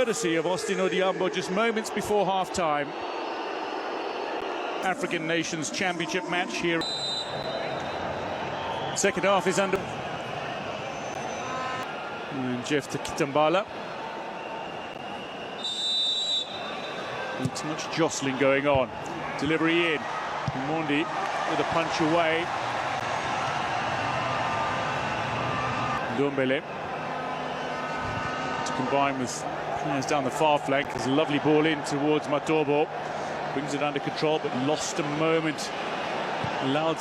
courtesy of Austine Odhiambo just moments before half-time. African Nations Championship match here. Second half is under. And Jeff to Kitambala. Not too much jostling going on. Delivery in. Mondi with a punch away. Ndombele to combine with players down the far flank. There's a lovely ball in towards Matobo. Brings it under control, but lost a moment. Allowed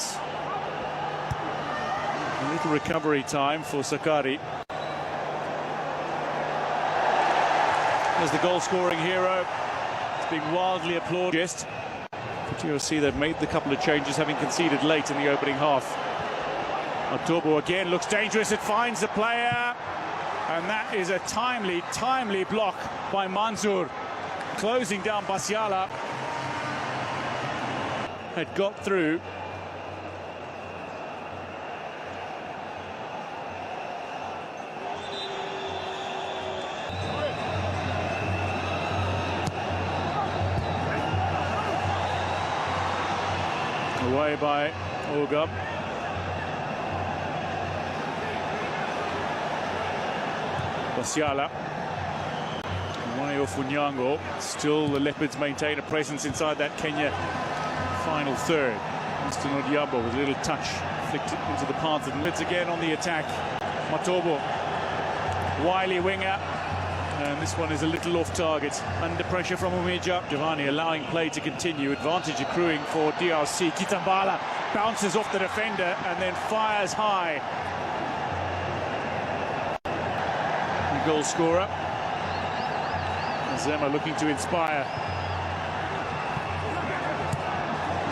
a little recovery time for Sakari. As the goal-scoring hero, it's being wildly applauded. For Drc, they've made the couple of changes, having conceded late in the opening half. Matobo again looks dangerous. It finds the player, and that is a timely block by Mansour, closing down Basiala. Had got through. Away by Ogab. Basiala. Mwayo Funyango. Still the Leopards maintain a presence inside that Kenya final third. Austine Odhiambo with a little touch flicked it into the path of Leopards again on the attack. Matobo. Wily winger. And this one is a little off target. Under pressure from Umija. Giovanni allowing play to continue. Advantage accruing for Drc. Kitambala bounces off the defender and then fires high. The goal scorer. Zema looking to inspire.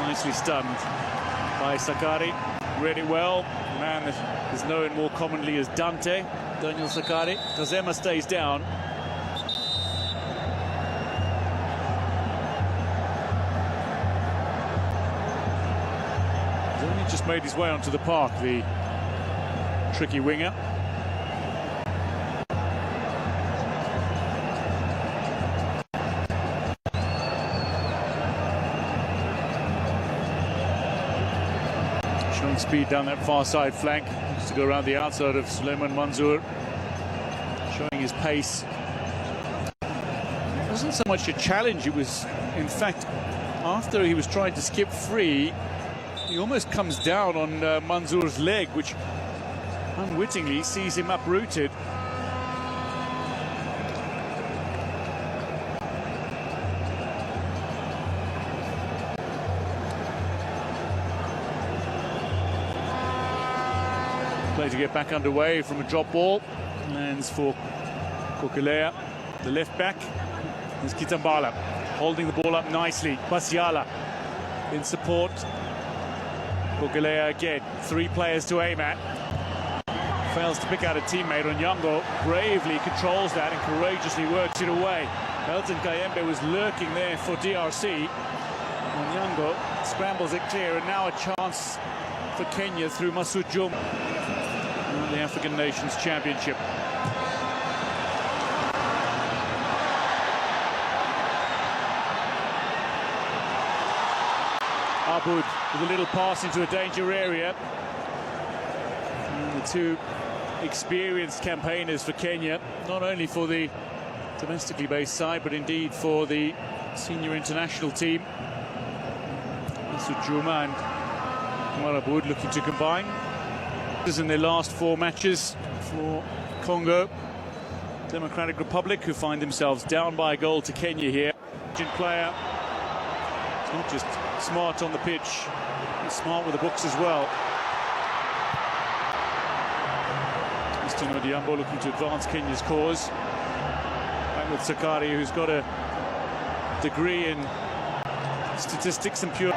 Nicely stunned by Sakari. Read it well. The man that is known more commonly as Dante. Daniel Sakari. Zema stays down. Just made his way onto the park, the tricky winger. Showing speed down that far side flank, just to go around the outside of Suleiman Mansour. Showing his pace. It wasn't so much a challenge, it was, in fact, after he was trying to skip free, he almost comes down on Mansour's leg, which unwittingly sees him uprooted. Play to get back underway from a drop ball. Lands for Kokelea, the left back. There's Kitambala holding the ball up nicely. Basiala in support. Kokelea again, 3 players to aim at. Fails to pick out a teammate. Onyango bravely controls that and courageously works it away. Elton Kayembe was lurking there for Drc. Onyango scrambles it clear, and now a chance for Kenya through Masud Juma. The African Nations Championship. Abud with a little pass into a danger area. And the two experienced campaigners for Kenya, not only for the domestically based side, but indeed for the senior international team. Juma and Abud looking to combine. In their last 4 matches for Congo, Democratic Republic, who find themselves down by a goal to Kenya here. Player, it's not just smart on the pitch, he's smart with the books as well. Austine Odhiambo looking to advance Kenya's cause. Back with Sakari, who's got a degree in statistics and pure.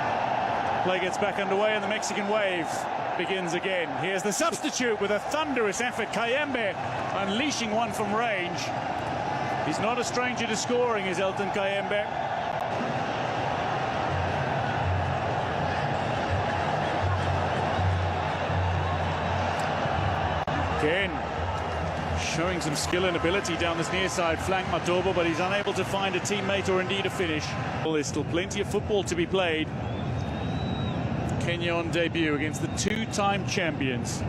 Play gets back underway and the Mexican wave begins again. Here's the substitute with a thunderous effort. Kayembe unleashing one from range. He's not a stranger to scoring, is Elton Kayembe. Again, Showing some skill and ability down this near side flank, Matobo, but he's unable to find a teammate or indeed a finish. Well, there's still plenty of football to be played. Kenya on debut against the two-time champions.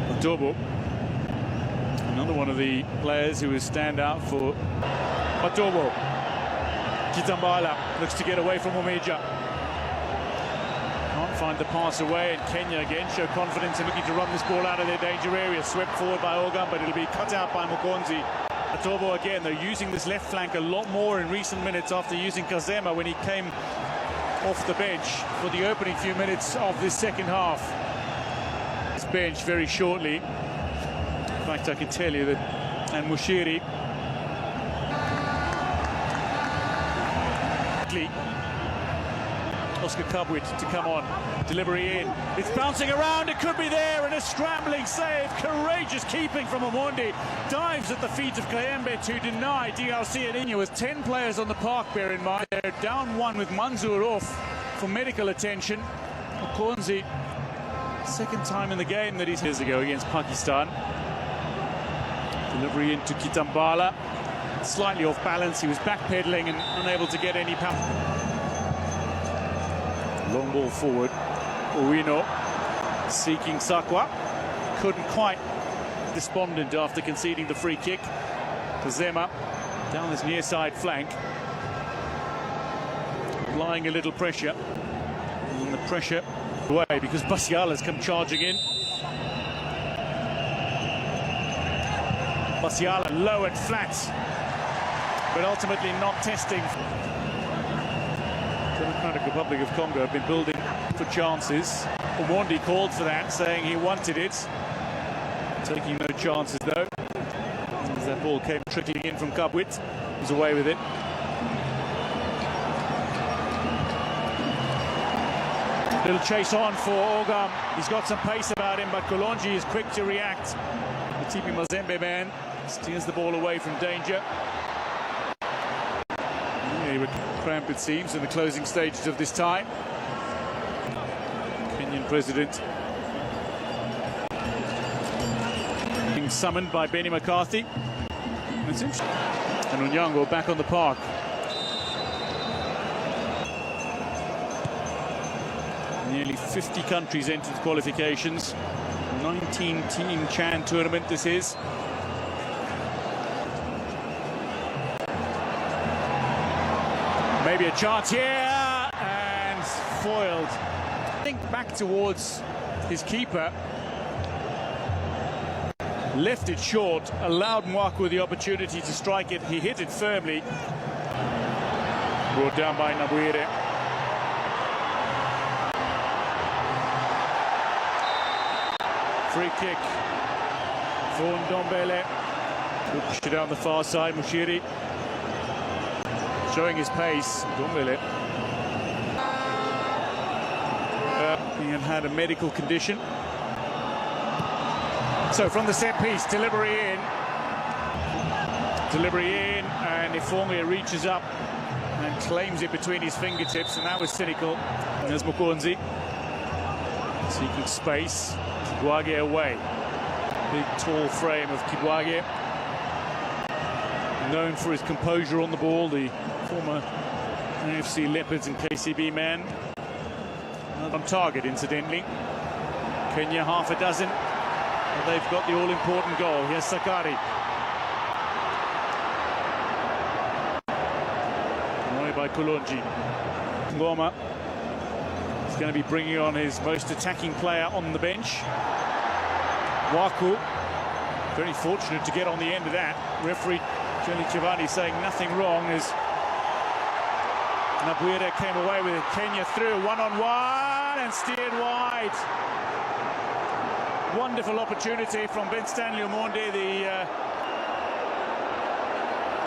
Matobo, another one of the players who will stand out for Matobo. Kitambala looks to get away from Omeja. Can't find the pass away, and Kenya again show confidence in looking to run this ball out of their danger area. Swept forward by Ogam, but it'll be cut out by Mukonzi. Matobo again, they're using this left flank a lot more in recent minutes after using Kazema when he came off the bench for the opening few minutes of this second half. This bench very shortly. In fact, I can tell you that, and Mushiri. Oscar Kabwit to come on, delivery in, it's bouncing around, it could be there, and a scrambling save, courageous keeping from Omondi, dives at the feet of Kayembe to deny DRC and Inya with 10 players on the park, bear in mind. They're down one with Manzoor off for medical attention. Okonzi, second time in the game that he's years ago against Pakistan. Delivery into Kitambala, slightly off balance, he was backpedaling and unable to get any power. Long ball forward, Owino seeking Sakwa, couldn't quite, despondent after conceding the free kick. Kazema down this near side flank, applying a little pressure, and the pressure away because Basiala's come charging in. Basiala low and flat, but ultimately not testing. Democratic Republic of Congo have been building for chances. Omondi called for that, saying he wanted it. Taking no chances though. As that ball came trickling in from Kabwit, he's away with it. Little chase on for Ogam. He's got some pace about him, but Kolonji is quick to react. The Tipi Mazembe man steers the ball away from danger. He would cramp, it seems, in the closing stages of this tie. Kenyan president being summoned by Benny McCarthy. It's interesting. And Onyango back on the park. Nearly 50 countries entered qualifications. 19-team Chan tournament this is. Maybe a chance here, and foiled. I think back towards his keeper. Left it short, allowed Mwaku the opportunity to strike it. He hit it firmly. Brought down by Nabuire. Free kick for Ndombele. Pushed it down the far side, Mushiri. Showing his pace, Ndombele. He had a medical condition. So from the set piece, delivery in, and Ifongia reaches up and claims it between his fingertips, and that was cynical. And there's Mukonzi seeking space. Kibwage away. Big tall frame of Kibwage, known for his composure on the ball, the former AFC Leopards and KCB man. On target, incidentally. Kenya half a dozen. And they've got the all-important goal. Here's Sakari. Annoyed by Kulonji. Ngoma is going to be bringing on his most attacking player on the bench. Waku, very fortunate to get on the end of that. Referee Johnny Chivani saying nothing wrong as Nabuire came away with it. Kenya through, one-on-one, and steered wide. Wonderful opportunity from Ben Stanley Omondi, the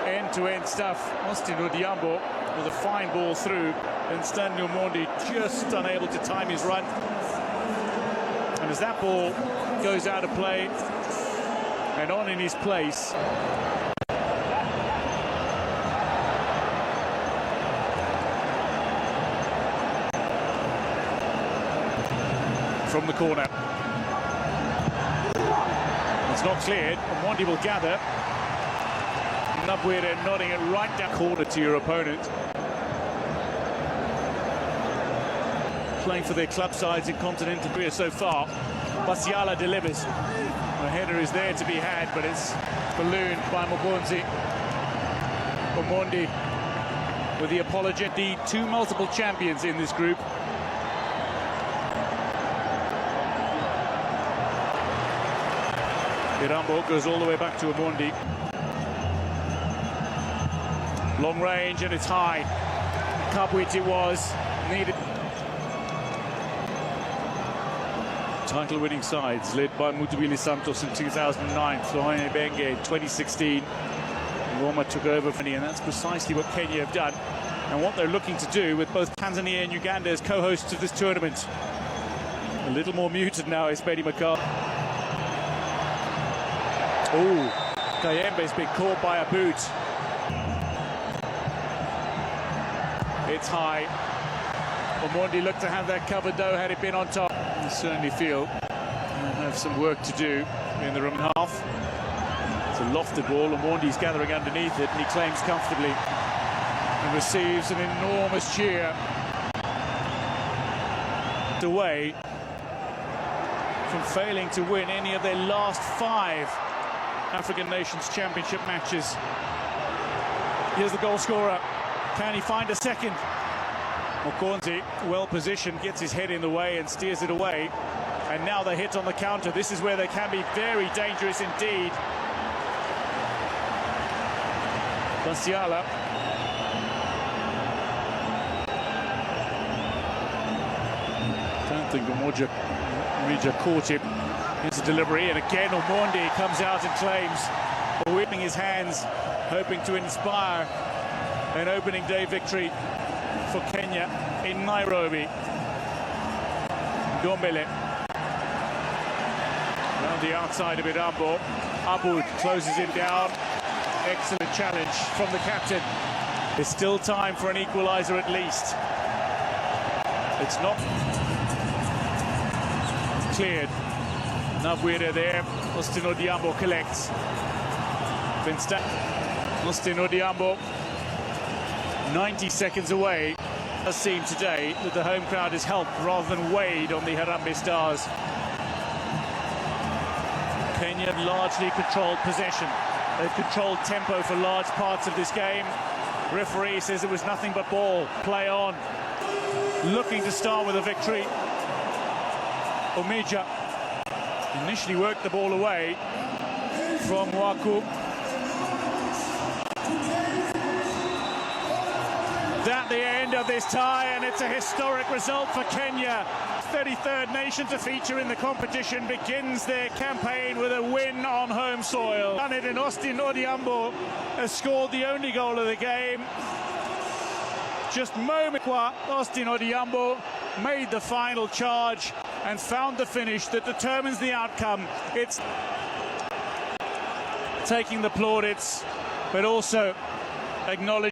end-to-end stuff. Austine Odhiambo with a fine ball through. Ben Stanley Omondi just unable to time his run. And as that ball goes out of play and on in his place, from the corner. It's not cleared. Omondi will gather. Nabwire nodding it right down corner to your opponent. Playing for their club sides in continental Korea so far. Basiala delivers. The header is there to be had, but it's ballooned by Mokonzi. Omondi with the apology. The two multiple champions in this group. Odhiambo goes all the way back to Omondi. Long range and it's high. Kabwit it was. Needed. Title-winning sides led by Mutubili Santos in 2009, Florent Ibenge in 2016. Roma took over for and that's precisely what Kenya have done and what they're looking to do with both Tanzania and Uganda as co-hosts of this tournament. A little more muted now is Betty McCall. Oh, Kayembe's been caught by a boot. It's high. Omondi looked to have that covered though had it been on top. I certainly feel they'll have some work to do in the room half. It's a lofted ball. Omondi's gathering underneath it and he claims comfortably and receives an enormous cheer. Away from failing to win any of their last 5 African Nations Championship matches. Here's the goal scorer. Can he find a second? Mokonzi, well positioned, gets his head in the way and steers it away. And now they hit on the counter. This is where they can be very dangerous indeed. Basiala. Don't think Umoja caught him. Here's a delivery, and again Omondi comes out and claims, whipping his hands, hoping to inspire an opening day victory for Kenya in Nairobi. Dombele around the outside of Odhiambo. Abud closes him down. Excellent challenge from the captain. There's still time for an equaliser at least. It's not cleared. Nabwire there. Austine Odhiambo collects. Austine Odhiambo 90 seconds away. It does seem today that the home crowd has helped rather than weighed on the Harambee Stars. Kenya have largely controlled possession. They've controlled tempo for large parts of this game. Referee says it was nothing but ball. Play on. Looking to start with a victory. Omija initially worked the ball away from Waku. At the end of this tie, and it's a historic result for Kenya. 33rd nation to feature in the competition begins their campaign with a win on home soil. Done it, and Austine Odhiambo has scored the only goal of the game. Just moments, Austine Odhiambo made the final charge and found the finish that determines the outcome. It's taking the plaudits, but also acknowledging